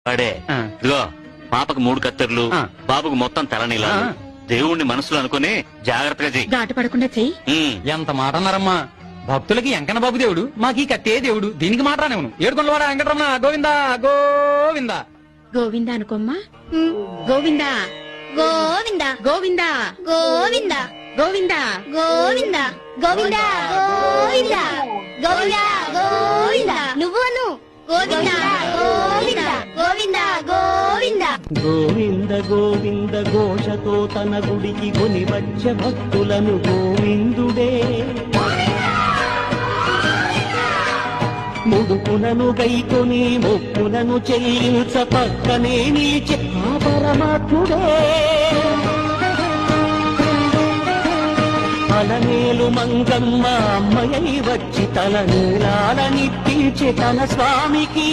వాడే ఇదిగో పాపకు 3 కత్తెర్లు, బాబుకు మొత్తం తలనీలా. దేవుణ్ణి మనసులో అనుకుని జాగ్రత్తగా చెయ్యి. గాట పడకుండా చెయ్యి. ఎంత మాట అన్నారమ్మా. భక్తులకి ఎంకన్న బాబు దేవుడు, మాకు ఈ కత్తే దేవుడు. దీనికి మాట రానివ్వను. ఏడుకొండలవాడ వెంకటరమణ గోవిందా గోవిందా. గోవిందా అనుకోమ్మా. గోవిందా గోవిందా గోవిందా గోవిందా గోవిందా గోవిందా గోవిందా గోవిందా గోవిందా గోవిందా నువ్వును గోవిందా గోవిందా గోవిందా గోవిందా. గోవింద గోవింద ఘోషతో తన గుడికి కొని వచ్చే భక్తులను గోవిందుడే ముడుపులను గైకొని మొక్కులను చెల్లించ పక్కనే నిలిచే ఆ పరమాత్ముడే. అలనేలు మంగమ్మ అమ్మయ్య వచ్చి తల నీలాలనిప్పించే తన స్వామికి